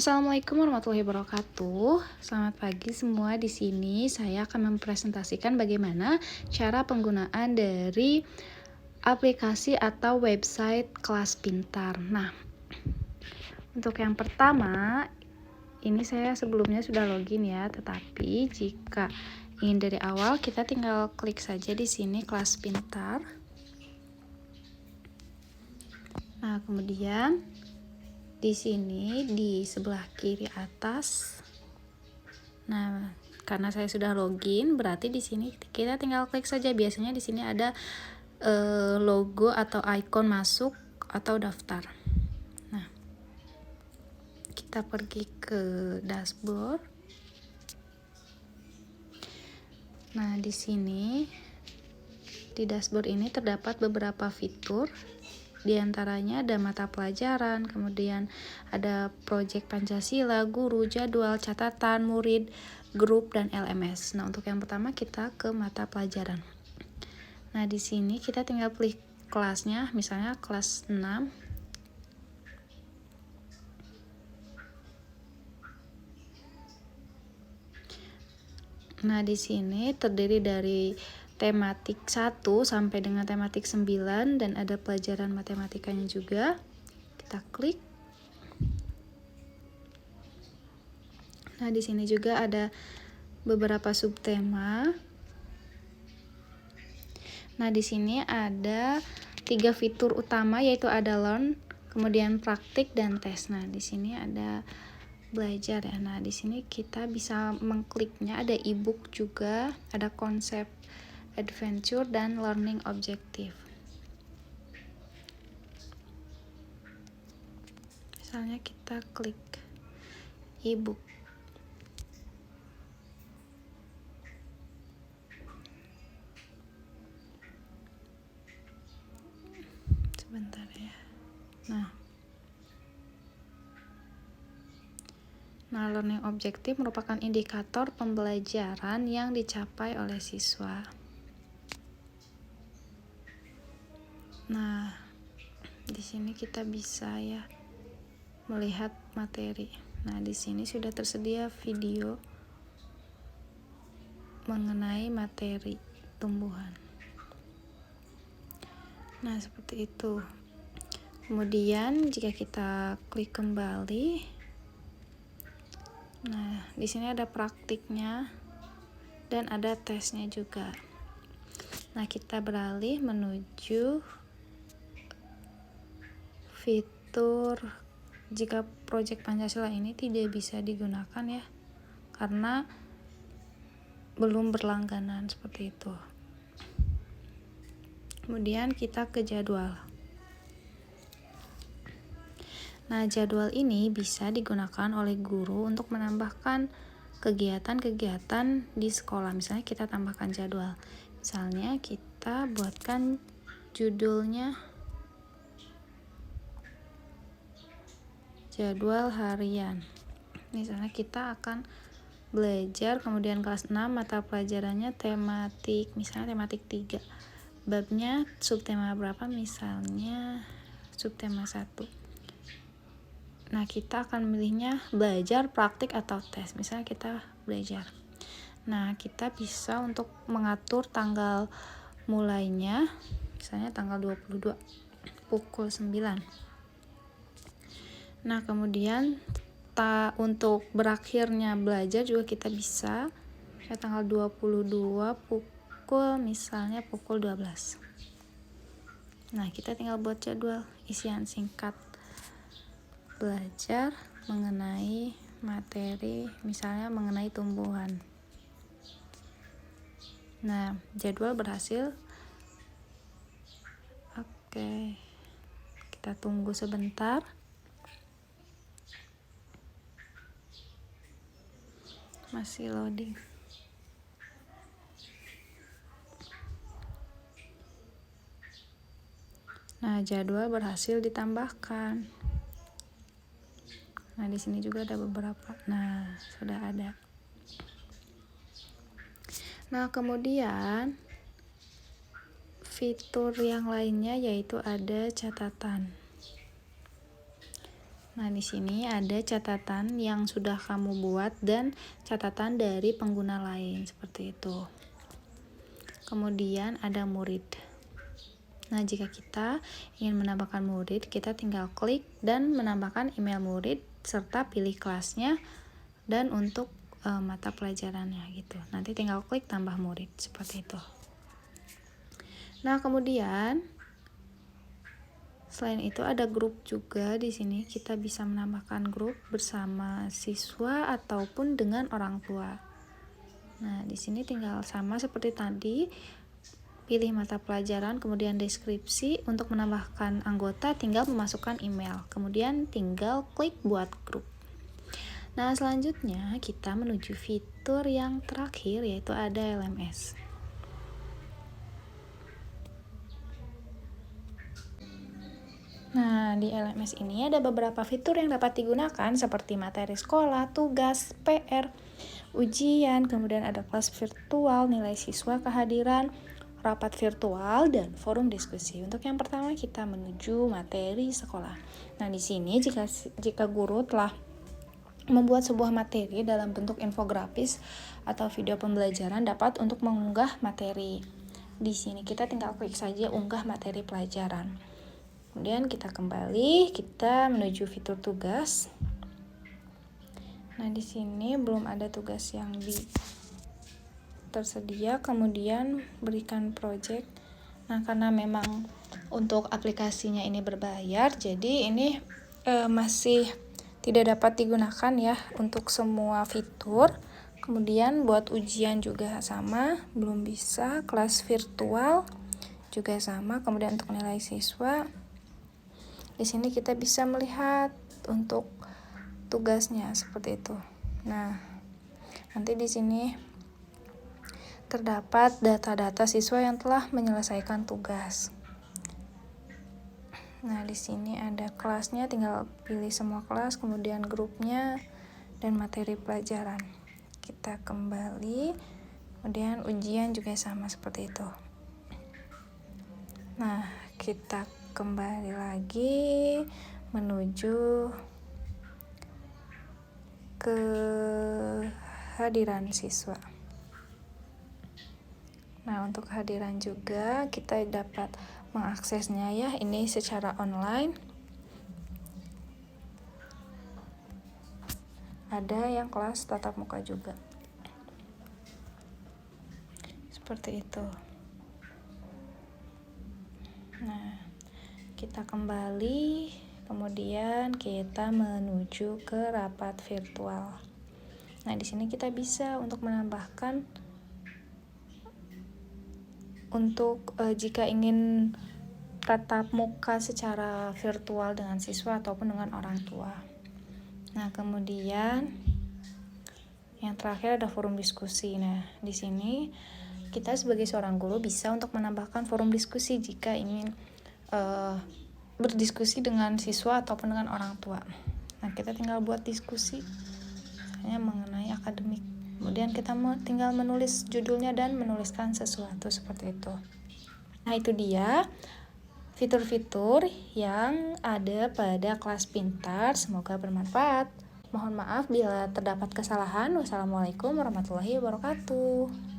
Assalamualaikum warahmatullahi wabarakatuh. Selamat pagi semua. Di sini saya akan mempresentasikan bagaimana cara penggunaan dari aplikasi atau website kelas pintar. Nah, untuk yang pertama, ini saya sebelumnya sudah login ya, tetapi jika ingin dari awal, kita tinggal klik saja di sini kelas pintar. Nah, kemudian di sini di sebelah kiri atas. Nah, karena saya sudah login, berarti di sini kita tinggal klik saja. Biasanya di sini ada logo atau icon masuk atau daftar. Nah, kita pergi ke dashboard. Nah, di sini di dashboard ini terdapat beberapa fitur. Di antaranya ada mata pelajaran, kemudian ada proyek Pancasila, guru, jadwal, catatan, murid, grup, dan LMS. Nah, untuk yang pertama kita ke mata pelajaran. Nah, di sini kita tinggal pilih kelasnya, misalnya kelas 6. Nah, di sini terdiri dari tematik 1 sampai dengan tematik 9 dan ada pelajaran matematikanya juga. Kita klik. Nah, di sini juga ada beberapa subtema. Nah, di sini ada 3 fitur utama, yaitu ada learn, kemudian praktik, dan tes. Nah, di sini ada belajar ya. Nah, di sini kita bisa mengkliknya, ada ebook juga, ada konsep adventure dan learning objective. Misalnya kita klik ebook. Sebentar ya. Nah, learning objective merupakan indikator pembelajaran yang dicapai oleh siswa. Nah, di sini kita bisa ya melihat materi. Nah, di sini sudah tersedia video mengenai materi tumbuhan. Nah, seperti itu. Kemudian jika kita klik kembali, nah, di sini ada praktiknya dan ada tesnya juga. Nah, kita beralih menuju fitur jika proyek Pancasila ini tidak bisa digunakan ya, karena belum berlangganan, seperti itu. Kemudian kita ke jadwal. Nah, jadwal ini bisa digunakan oleh guru untuk menambahkan kegiatan-kegiatan di sekolah. Misalnya kita tambahkan jadwal. Misalnya kita buatkan judulnya jadwal harian. Misalnya kita akan belajar, kemudian kelas 6 mata pelajarannya tematik, misalnya tematik 3. Babnya subtema berapa? Misalnya subtema 1. Nah, kita akan memilihnya belajar, praktik, atau tes. Misalnya kita belajar. Nah, kita bisa untuk mengatur tanggal mulainya, misalnya tanggal 22 pukul 9. Nah, kemudian untuk berakhirnya belajar juga kita bisa ya, tanggal 22 pukul misalnya pukul 12. Nah, kita tinggal buat jadwal isian singkat belajar mengenai materi, misalnya mengenai tumbuhan. Nah, jadwal berhasil. Oke, kita tunggu sebentar. Masih loading. Nah, jadwal berhasil ditambahkan. Nah, di sini juga ada beberapa. Nah, sudah ada. Nah, kemudian fitur yang lainnya yaitu ada catatan. Nah, di sini ada catatan yang sudah kamu buat dan catatan dari pengguna lain seperti itu. Kemudian ada murid. Nah, jika kita ingin menambahkan murid, kita tinggal klik dan menambahkan email murid serta pilih kelasnya dan untuk mata pelajarannya gitu. Nanti tinggal klik tambah murid seperti itu. Nah, kemudian selain itu ada grup juga di sini. Kita bisa menambahkan grup bersama siswa ataupun dengan orang tua. Nah, di sini tinggal sama seperti tadi, pilih mata pelajaran, kemudian deskripsi. Untuk menambahkan anggota tinggal memasukkan email, kemudian tinggal klik buat grup. Nah, selanjutnya kita menuju fitur yang terakhir, yaitu ada LMS. Nah, di LMS ini ada beberapa fitur yang dapat digunakan seperti materi sekolah, tugas, PR, ujian, kemudian ada kelas virtual, nilai siswa, kehadiran, rapat virtual, dan forum diskusi. Untuk yang pertama kita menuju materi sekolah. Nah, di sini jika guru telah membuat sebuah materi dalam bentuk infografis atau video pembelajaran dapat untuk mengunggah materi. Di sini kita tinggal klik saja unggah materi pelajaran. Kemudian kita kembali, kita menuju fitur tugas. Nah, di sini belum ada tugas yang tersedia, kemudian berikan project. Nah, karena memang untuk aplikasinya ini berbayar, jadi ini masih tidak dapat digunakan ya untuk semua fitur. Kemudian buat ujian juga sama, belum bisa. Kelas virtual juga sama. Kemudian untuk nilai siswa, di sini kita bisa melihat untuk tugasnya seperti itu. Nah, nanti di sini terdapat data-data siswa yang telah menyelesaikan tugas. Nah, di sini ada kelasnya, tinggal pilih semua kelas, kemudian grupnya dan materi pelajaran. Kita kembali, kemudian ujian juga sama seperti itu. Nah, kita kembali lagi menuju ke kehadiran siswa. Nah, untuk kehadiran juga kita dapat mengaksesnya ya, ini secara online. Ada yang kelas tatap muka juga. Seperti itu. Nah, kita kembali, kemudian kita menuju ke rapat virtual. Nah, di sini kita bisa untuk menambahkan untuk jika ingin tatap muka secara virtual dengan siswa ataupun dengan orang tua. Nah, kemudian yang terakhir ada forum diskusi. Nah, di sini kita sebagai seorang guru bisa untuk menambahkan forum diskusi jika ingin berdiskusi dengan siswa ataupun dengan orang tua. Nah, kita tinggal buat diskusi misalnya mengenai akademik. Kemudian kita tinggal menulis judulnya dan menuliskan sesuatu seperti itu. Nah, itu dia fitur-fitur yang ada pada kelas pintar. Semoga bermanfaat. Mohon maaf bila terdapat kesalahan. Wassalamualaikum warahmatullahi wabarakatuh.